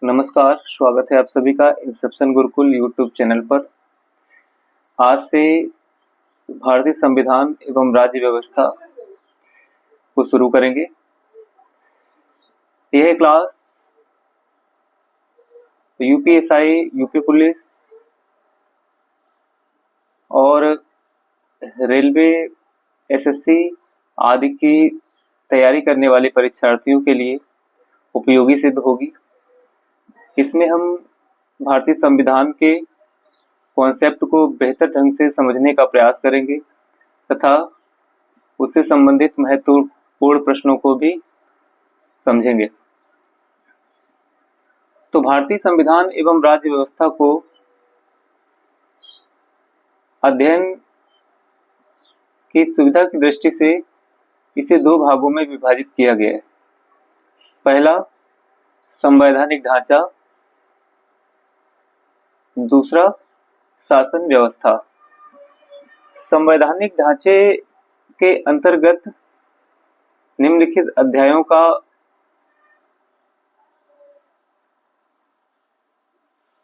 नमस्कार, स्वागत है आप सभी का इंसेप्शन गुरुकुल यूट्यूब चैनल पर। आज से भारतीय संविधान एवं राज्य व्यवस्था को शुरू करेंगे। यह क्लास यूपीएसआई, यूपी पुलिस और रेलवे, एसएससी आदि की तैयारी करने वाले परीक्षार्थियों के लिए उपयोगी सिद्ध होगी। इसमें हम भारतीय संविधान के कॉन्सेप्ट को बेहतर ढंग से समझने का प्रयास करेंगे तथा उससे संबंधित महत्वपूर्ण प्रश्नों को भी समझेंगे। तो भारतीय संविधान एवं राज्य व्यवस्था को अध्ययन की सुविधा की दृष्टि से इसे दो भागों में विभाजित किया गया है। पहला संवैधानिक ढांचा, दूसरा शासन व्यवस्था। संवैधानिक ढांचे के अंतर्गत निम्नलिखित अध्यायों का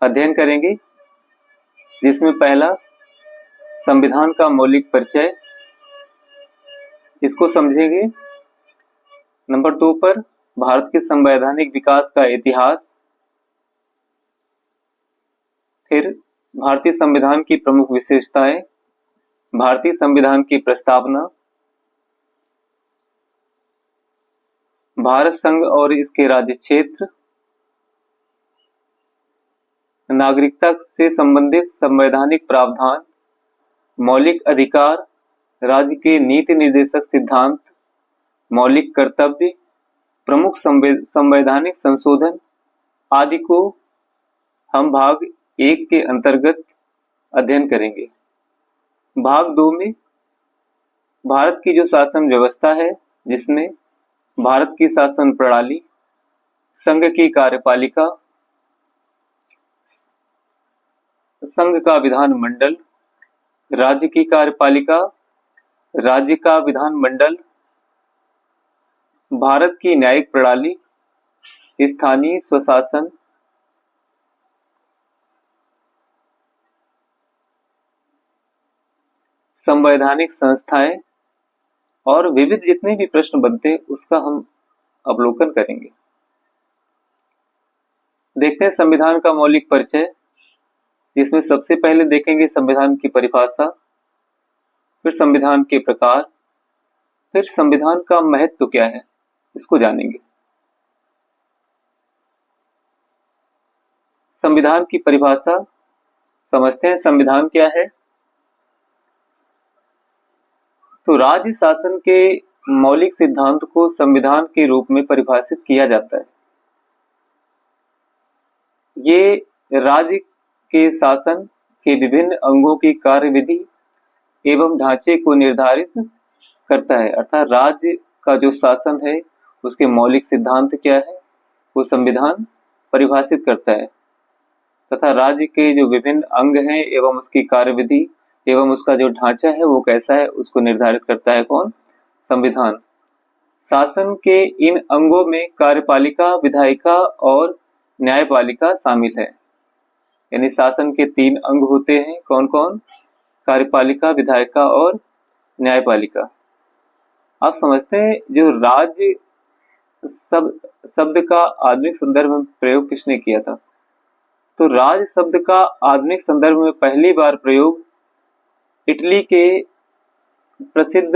अध्ययन करेंगे, जिसमें पहला संविधान का मौलिक परिचय, इसको समझेंगे। नंबर 2 पर भारत के संवैधानिक विकास का इतिहास, फिर भारतीय संविधान की प्रमुख विशेषताएं, भारतीय संविधान की प्रस्तावना, भारत संघ और इसके राज्य क्षेत्र, नागरिकता से संबंधित संवैधानिक प्रावधान, मौलिक अधिकार, राज्य के नीति निर्देशक सिद्धांत, मौलिक कर्तव्य, प्रमुख संवैधानिक संशोधन आदि को हम भाग 1 के अंतर्गत अध्ययन करेंगे। भाग 2 में भारत की जो शासन व्यवस्था है, जिसमें भारत की शासन प्रणाली, संघ की कार्यपालिका, संघ का विधान मंडल, राज्य की कार्यपालिका, राज्य का विधान मंडल, भारत की न्यायिक प्रणाली, स्थानीय स्वशासन, संवैधानिक संस्थाएं और विविध जितने भी प्रश्न बनते हैं उसका हम अवलोकन करेंगे। देखते हैं संविधान का मौलिक परिचय, जिसमें सबसे पहले देखेंगे संविधान की परिभाषा, फिर संविधान के प्रकार, फिर संविधान का महत्व क्या है इसको जानेंगे। संविधान की परिभाषा समझते हैं। संविधान क्या है? तो राज्य शासन के मौलिक सिद्धांत को संविधान के रूप में परिभाषित किया जाता है। ये राज्य के शासन के विभिन्न अंगों की कार्यविधि एवं ढांचे को निर्धारित करता है। अर्थात राज्य का जो शासन है उसके मौलिक सिद्धांत क्या है वो संविधान परिभाषित करता है, तथा राज्य के जो विभिन्न अंग हैं एवं उसकी कार्यविधि एवं उसका जो ढांचा है वो कैसा है उसको निर्धारित करता है कौन? संविधान। शासन के इन अंगों में कार्यपालिका, विधायिका और न्यायपालिका शामिल है। यानी शासन के 3 अंग होते हैं, कौन कौन? कार्यपालिका, विधायिका और न्यायपालिका। आप समझते हैं जो राज्य शब्द का आधुनिक संदर्भ में प्रयोग किसने किया था? तो राज शब्द का आधुनिक संदर्भ में पहली बार प्रयोग इटली के प्रसिद्ध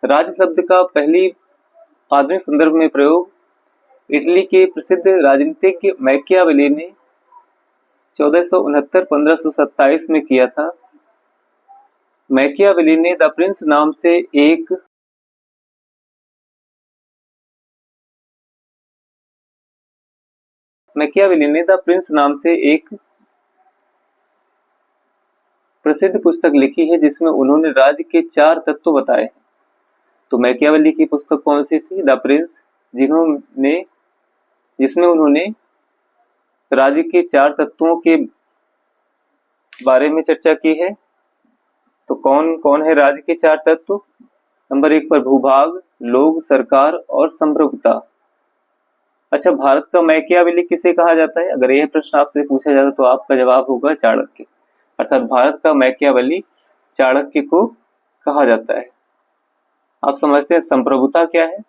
राज्य शब्द का पहली आधुनिक संदर्भ में प्रयोग इटली के प्रसिद्ध राजनीतिज्ञ मैकियावेली ने 1469-1527 में किया था। मैकियावेली ने द प्रिंस नाम से एक प्रसिद्ध पुस्तक लिखी है, जिसमें उन्होंने राज्य के 4 तत्व बताए। तो मैकियावेली की पुस्तक कौन सी थी? द प्रिंस, जिसमें उन्होंने राज्य के 4 तत्वों के बारे में चर्चा की है। तो कौन कौन है राज्य के 4 तत्व? नंबर 1 पर भूभाग, लोग, सरकार और संप्रभुता। अच्छा, भारत का मैकियावेली किसे कहा जाता है? अगर यह प्रश्न आपसे पूछा जाता तो आपका जवाब होगा चाणक्य। अर्थात भारत का मैकियावेली चाणक्य को कहा जाता है। आप समझते हैं संप्रभुता क्या है?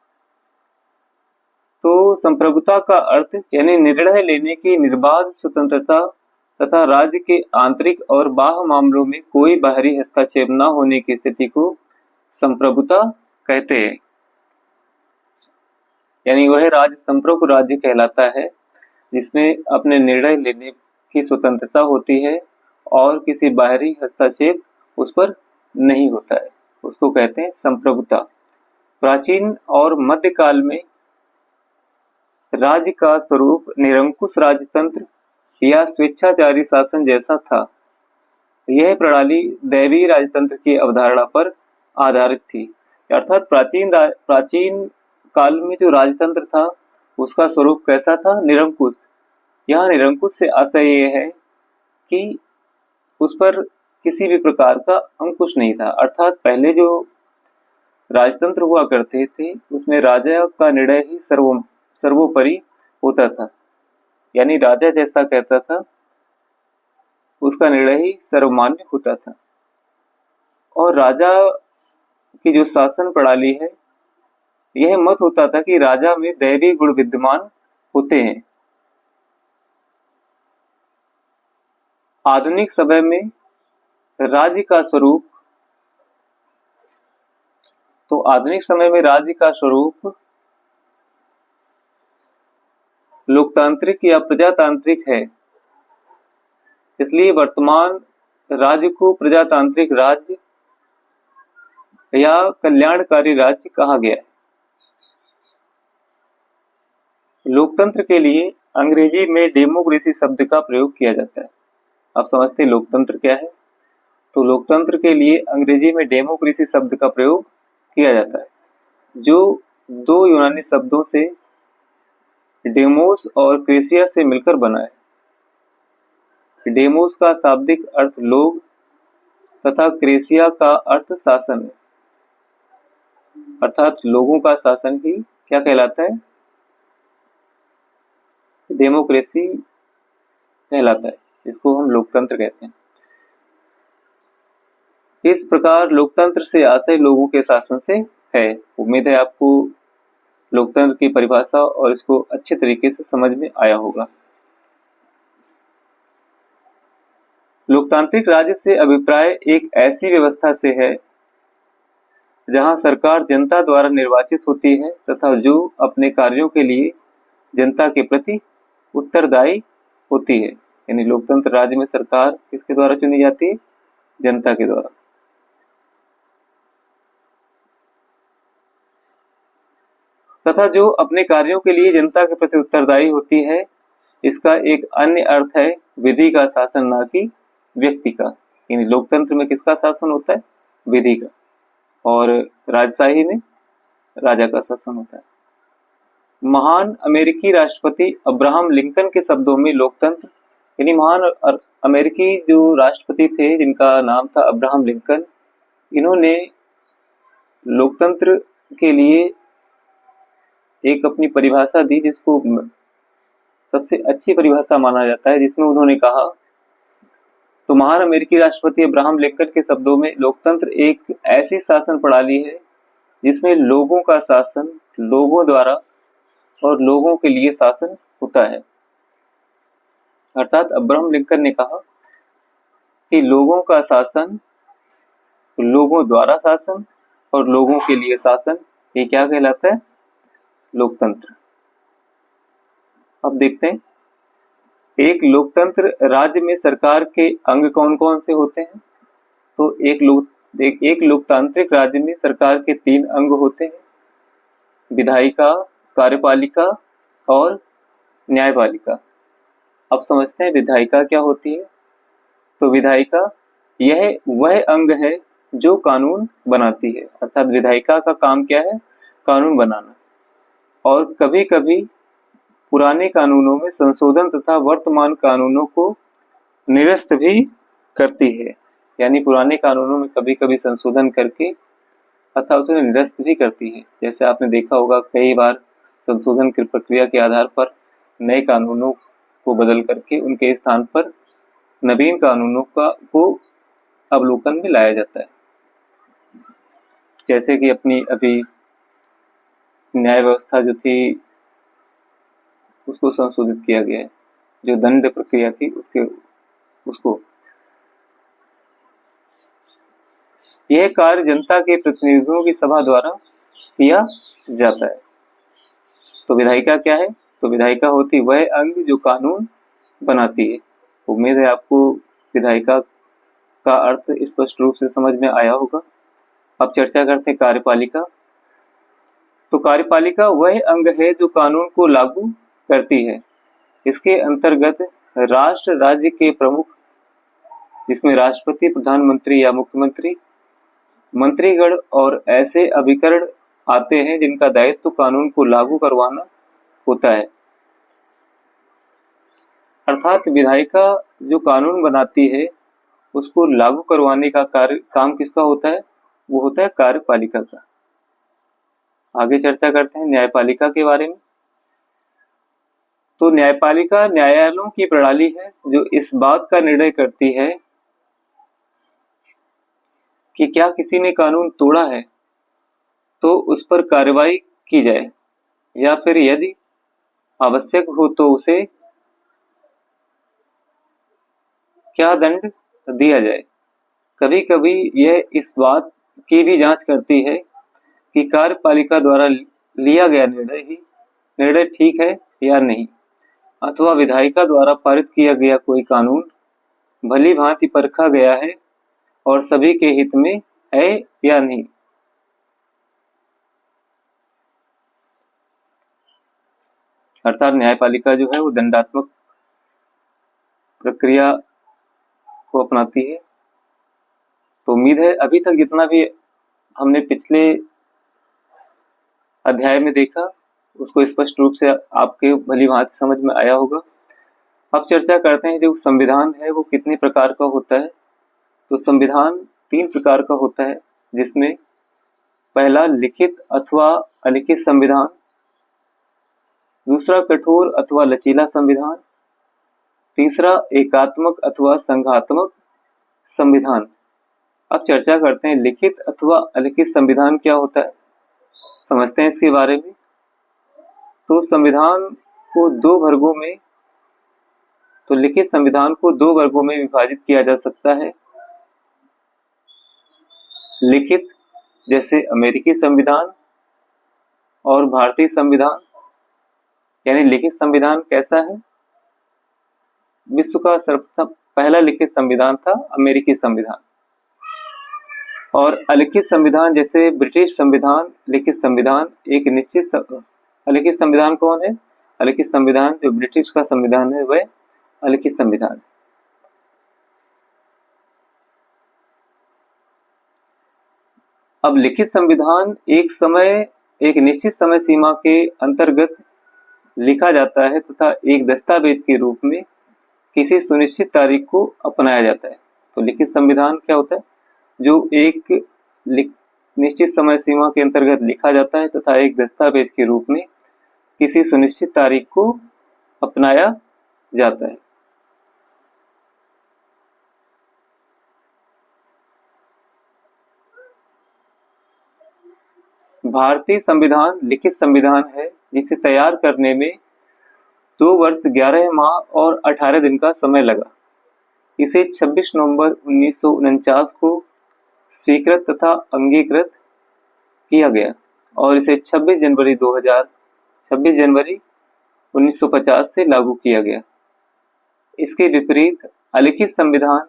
तो संप्रभुता का अर्थ यानी निर्णय लेने की निर्बाध स्वतंत्रता तथा राज्य के आंतरिक और बाह्य मामलों में कोई बाहरी हस्तक्षेप न होने की स्थिति को संप्रभुता कहते हैं। यानी वह राज्य संप्रभु राज्य कहलाता है जिसमें अपने निर्णय लेने की स्वतंत्रता होती है और किसी बाहरी हस्तक्षेप उस पर नहीं होता है, उसको कहते हैं संप्रभुता। प्राचीन और मध्यकाल में राज्य का स्वरूप निरंकुश राजतंत्र या स्वेच्छाचारी शासन जैसा था। यह प्रणाली दैवीय राजतंत्र की अवधारणा पर आधारित थी। अर्थात प्राचीन काल में जो राजतंत्र था उसका स्वरूप कैसा था? निरंकुश। यहाँ निरंकुश से आशय ये है कि उस पर किसी भी प्रकार का अंकुश नहीं था। अर्थात पहले जो राजतंत्र हुआ करते थे उसमें राजा का निर्णय ही सर्वोपरि होता था, यानी राजा जैसा कहता था उसका निर्णय ही सर्वमान्य होता था। और राजा की जो शासन प्रणाली है यह मत होता था कि राजा में दैवी गुण विद्यमान होते हैं। आधुनिक समय में राज्य का स्वरूप लोकतांत्रिक या प्रजातांत्रिक है। इसलिए वर्तमान राज्य को प्रजातांत्रिक राज्य या कल्याणकारी राज्य कहा गया है। लोकतंत्र के लिए अंग्रेजी में डेमोक्रेसी शब्द का प्रयोग किया जाता है। आप समझते हैं लोकतंत्र क्या है? तो लोकतंत्र के लिए अंग्रेजी में डेमोक्रेसी शब्द का प्रयोग किया जाता है, जो दो यूनानी शब्दों से डेमोस और क्रेसिया से मिलकर बना है। डेमोस का शाब्दिक अर्थ लोग तथा क्रेसिया का अर्थ शासन है। अर्थात लोगों का शासन ही क्या कहलाता है? डेमोक्रेसी कहलाता है, इसको हम लोकतंत्र कहते हैं। इस प्रकार लोकतंत्र से आशय लोगों के शासन से है। उम्मीद है आपको लोकतंत्र की परिभाषा और इसको अच्छे तरीके से समझ में आया होगा। लोकतांत्रिक राज्य से अभिप्राय एक ऐसी व्यवस्था से है जहां सरकार जनता द्वारा निर्वाचित होती है तथा जो अपने कार्यों के लिए जनता के प्रति उत्तरदायी होती है। यानी लोकतंत्र राज्य में सरकार किसके द्वारा चुनी जाती है? जनता के द्वारा। तथा जो अपने कार्यों के लिए जनता के प्रति उत्तरदायी होती है, इसका एक अन्य अर्थ है विधि का शासन, ना कि व्यक्ति का। यानी लोकतंत्र में किसका शासन होता है? विधि का। और राजशाही में राजा का शासन होता है। महान अमेरिकी राष्ट्रपति अब्राहम लिंकन के शब्दों में लोकतंत्र, यानी महान अमेरिकी जो राष्ट्रपति थे जिनका नाम था अब्राहम लिंकन, इन्होंने लोकतंत्र के लिए एक अपनी परिभाषा दी जिसको सबसे अच्छी परिभाषा माना जाता है, जिसमें उन्होंने कहा, तो महान अमेरिकी राष्ट्रपति अब्राहम लिंकन के शब्दों में लोकतंत्र एक ऐसी शासन प्रणाली है जिसमें लोगों का शासन लोगों द्वारा और लोगों के लिए शासन होता है। अर्थात अब्राहम लिंकन ने कहा कि लोगों का शासन, लोगों द्वारा शासन और लोगों के लिए शासन, ये क्या कहलाता है? लोकतंत्र। अब देखते हैं, एक लोकतंत्र राज्य में सरकार के अंग कौन कौन से होते हैं? तो एक लोकतांत्रिक राज्य में सरकार के 3 अंग होते हैं, विधायिका, कार्यपालिका और न्यायपालिका। अब समझते हैं विधायिका क्या होती है। तो विधायिका यह वह अंग है जो कानून बनाती है। अर्थात विधायिका का काम क्या है? कानून बनाना। और कभी कभी पुराने कानूनों में संशोधन तथा वर्तमान कानूनों को निरस्त भी करती है। यानी पुराने कानूनों में कभी कभी संशोधन करके अथवा उसे निरस्त भी करती है। जैसे आपने देखा होगा कई बार संशोधन की प्रक्रिया के आधार पर नए कानूनों को बदल करके उनके स्थान पर नवीन कानूनों को अवलोकन में लाया जाता है। जैसे कि अपनी अभी न्याय व्यवस्था जो थी उसको संशोधित किया गया है, जो दंड प्रक्रिया थी उसको यह कार्य जनता के प्रतिनिधियों की सभा द्वारा किया जाता है। तो विधायिका क्या है? तो विधायिका होती वह अंग जो कानून बनाती है। उम्मीद है आपको विधायिका का अर्थ स्पष्ट रूप से समझ में आया होगा। अब चर्चा करते हैं कार्यपालिका। तो कार्यपालिका वह अंग है जो कानून को लागू करती है। इसके अंतर्गत राष्ट्र राज्य के प्रमुख, जिसमें राष्ट्रपति, प्रधानमंत्री या मुख्यमंत्री, मंत्रीगण और ऐसे अभिकरण आते हैं जिनका दायित्व कानून को लागू करवाना होता है। अर्थात विधायिका जो कानून बनाती है उसको लागू करवाने का काम किसका होता है? वो होता है कार्यपालिका का। आगे चर्चा करते हैं न्यायपालिका के बारे में। तो न्यायपालिका न्यायालयों की प्रणाली है जो इस बात का निर्णय करती है कि क्या किसी ने कानून तोड़ा है तो उस पर कार्रवाई की जाए, या फिर यदि आवश्यक हो तो उसे क्या दंड दिया जाए। कभी कभी यह इस बात की भी जांच करती है कि कार्यपालिका द्वारा लिया गया निर्णय ठीक है या नहीं, अथवा विधायिका द्वारा पारित किया गया कोई कानून भली भांति परखा गया है और सभी के हित में है या नहीं। अर्थात न्यायपालिका जो है वो दंडात्मक प्रक्रिया को अपनाती है। तो उम्मीद है अभी तक जितना भी हमने पिछले अध्याय में देखा उसको स्पष्ट रूप से आपके भली भांति समझ में आया होगा। अब चर्चा करते हैं जो संविधान है वो कितने प्रकार का होता है। तो संविधान 3 प्रकार का होता है, जिसमें पहला लिखित अथवा अलिखित संविधान, दूसरा कठोर अथवा लचीला संविधान, तीसरा एकात्मक अथवा संघात्मक संविधान। अब चर्चा करते हैं लिखित अथवा अलिखित संविधान क्या होता है, समझते हैं इसके बारे में। तो संविधान को 2 वर्गों में, तो लिखित संविधान को 2 वर्गों में विभाजित किया जा सकता है। लिखित जैसे अमेरिकी संविधान और भारतीय संविधान। यानी लिखित संविधान कैसा है? विश्व का सर्वप्रथम पहला लिखित संविधान था अमेरिकी संविधान। और अलिखित संविधान जैसे ब्रिटिश संविधान, लिखित संविधान एक निश्चित अलिखित संविधान कौन है? अलिखित संविधान जो ब्रिटिश का संविधान है वह अलिखित संविधान। अब लिखित संविधान एक निश्चित समय सीमा के अंतर्गत लिखा जाता है तथा एक दस्तावेज के रूप में किसी सुनिश्चित तारीख को अपनाया जाता है। तो लिखित संविधान क्या होता है? जो एक निश्चित समय सीमा के अंतर्गत लिखा जाता है तथा एक दस्तावेज के रूप में किसी सुनिश्चित तारीख को अपनाया जाता है। भारतीय संविधान लिखित संविधान है जिसे तैयार करने में 2 वर्ष 11 माह और 18 दिन का समय लगा। इसे 26 नवंबर 1949 को स्वीकृत तथा अंगीकृत किया गया और इसे 26 जनवरी 1950 से लागू किया गया। इसके विपरीत अलिखित संविधान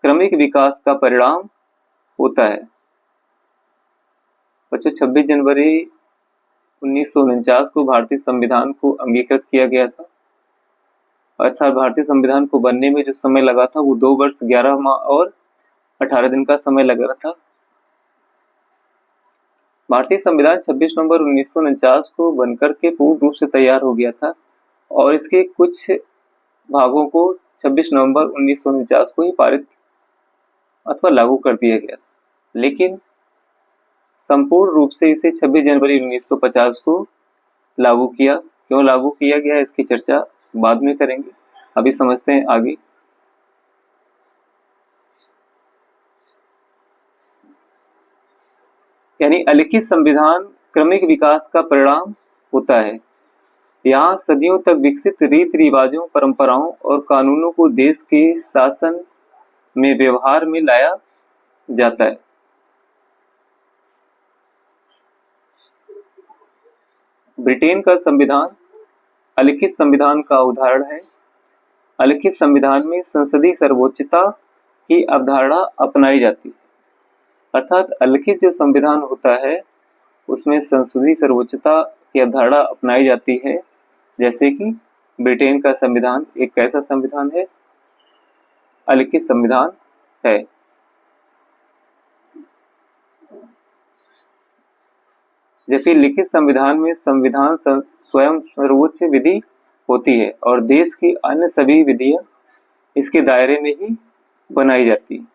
क्रमिक विकास का परिणाम होता है। बच्चों 26 जनवरी 1949 को भारतीय संविधान को अंगीकृत किया गया था। अर्थात भारतीय संविधान को बनने में जो समय लगा था वो 2 वर्ष 11 माह और 18 दिन का समय लगा था। भारतीय संविधान 26 नवंबर 1949 को बनकर के पूर्ण रूप से तैयार हो गया था और इसके कुछ भागों को 26 नवंबर 1949 को ही पारित अथवा लागू कर दिया गया। लेकिन संपूर्ण रूप से इसे 26 जनवरी 1950 को लागू किया। क्यों लागू किया गया इसकी चर्चा बाद में करेंगे, अभी समझते हैं आगे। यानी अलिखित संविधान क्रमिक विकास का परिणाम होता है। यहाँ सदियों तक विकसित रीति रिवाजों, परंपराओं और कानूनों को देश के शासन में व्यवहार में लाया जाता है। ब्रिटेन का संविधान अलिखित संविधान का उदाहरण है। अलिखित संविधान में संसदीय सर्वोच्चता की अवधारणा अपनाई जाती है, अर्थात अलिखित जो संविधान होता है उसमें संसदीय सर्वोच्चता की अवधारणा अपनाई जाती है। जैसे कि ब्रिटेन का संविधान एक कैसा संविधान है? अलिखित संविधान है। जबकि लिखित संविधान में संविधान स्वयं सर्वोच्च विधि होती है और देश की अन्य सभी विधियां इसके दायरे में ही बनाई जाती है।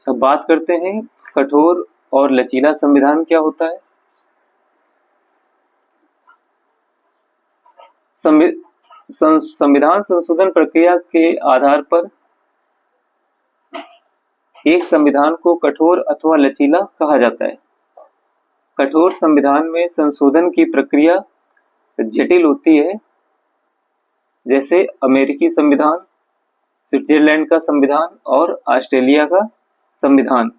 अब बात करते हैं कठोर और लचीला संविधान क्या होता है। संविधान संशोधन प्रक्रिया के आधार पर एक संविधान को कठोर अथवा लचीला कहा जाता है। कठोर संविधान में संशोधन की प्रक्रिया जटिल होती है, जैसे अमेरिकी संविधान, स्विट्जरलैंड का संविधान और ऑस्ट्रेलिया का संविधान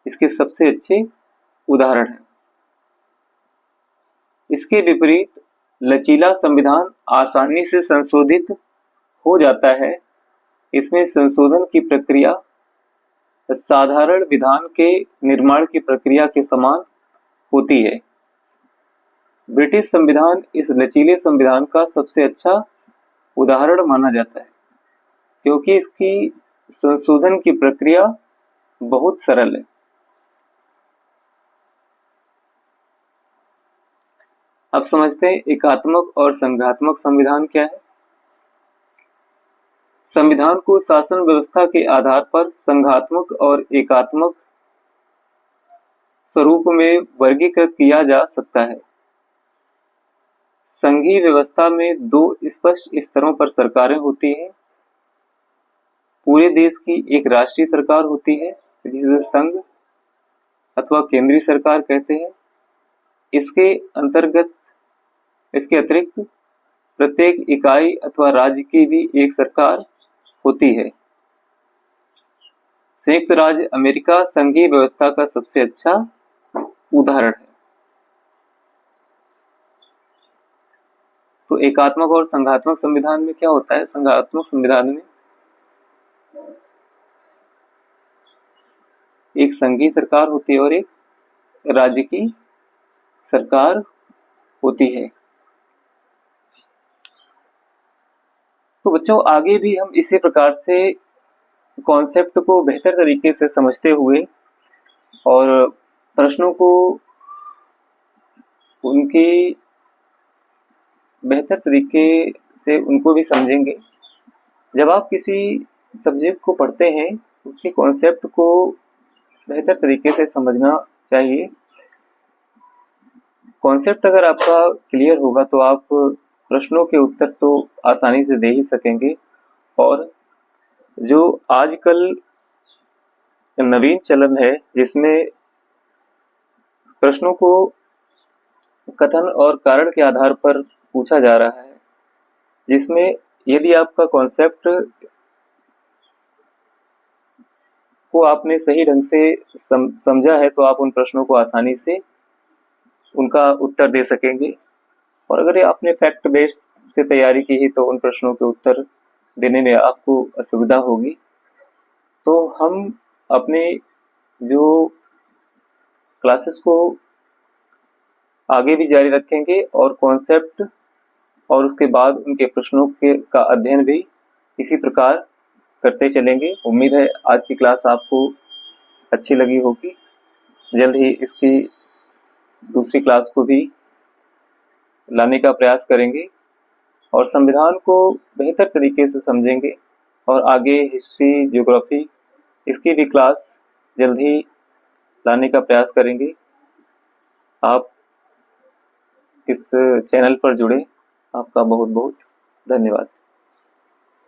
इसके सबसे अच्छे उदाहरण हैं। इसके विपरीत लचीला संविधान आसानी से संशोधित हो जाता है। इसमें संशोधन की प्रक्रिया साधारण विधान के निर्माण की प्रक्रिया के समान होती है। ब्रिटिश संविधान इस लचीले संविधान का सबसे अच्छा उदाहरण माना जाता है, क्योंकि इसकी संशोधन की प्रक्रिया बहुत सरल है। अब समझते हैं एकात्मक और संघात्मक संविधान क्या है। संविधान को शासन व्यवस्था के आधार पर संघात्मक और एकात्मक स्वरूप में वर्गीकृत किया जा सकता है। संघीय व्यवस्था में दो स्पष्ट स्तरों पर सरकारें होती हैं। पूरे देश की एक राष्ट्रीय सरकार होती है जिसे संघ अथवा केंद्रीय सरकार कहते हैं। इसके अतिरिक्त प्रत्येक इकाई अथवा राज्य की भी एक सरकार होती है। संयुक्त राज्य अमेरिका संघीय व्यवस्था का सबसे अच्छा उदाहरण है। तो एकात्मक और संघात्मक संविधान में क्या होता है? संघात्मक संविधान में एक संघीय सरकार होती है और एक राज्य की सरकार होती है। तो बच्चों आगे भी हम इसी प्रकार से कॉन्सेप्ट को बेहतर तरीके से समझते हुए और प्रश्नों को उनकी बेहतर तरीके से उनको भी समझेंगे। जब आप किसी सब्जेक्ट को पढ़ते हैं उसके कॉन्सेप्ट को बेहतर तरीके से समझना चाहिए। कॉन्सेप्ट अगर आपका क्लियर होगा तो आप प्रश्नों के उत्तर तो आसानी से दे ही सकेंगे। और जो आजकल नवीन चलन है जिसमें प्रश्नों को कथन और कारण के आधार पर पूछा जा रहा है, जिसमें यदि आपका कॉन्सेप्ट को आपने सही ढंग से समझा है तो आप उन प्रश्नों को आसानी से उनका उत्तर दे सकेंगे। और अगर आपने फैक्ट बेस्ड से तैयारी की है तो उन प्रश्नों के उत्तर देने में आपको असुविधा होगी। तो हम अपने जो क्लासेस को आगे भी जारी रखेंगे और कॉन्सेप्ट और उसके बाद उनके प्रश्नों का अध्ययन भी इसी प्रकार करते चलेंगे। उम्मीद है आज की क्लास आपको अच्छी लगी होगी। जल्द ही इसकी दूसरी क्लास को भी लाने का प्रयास करेंगे। और संविधान को बेहतर तरीके से समझेंगे और आगे हिस्ट्री, ज्योग्राफी इसकी भी क्लास जल्द ही लाने का प्रयास करेंगे। आप इस चैनल पर जुड़े, आपका बहुत बहुत धन्यवाद।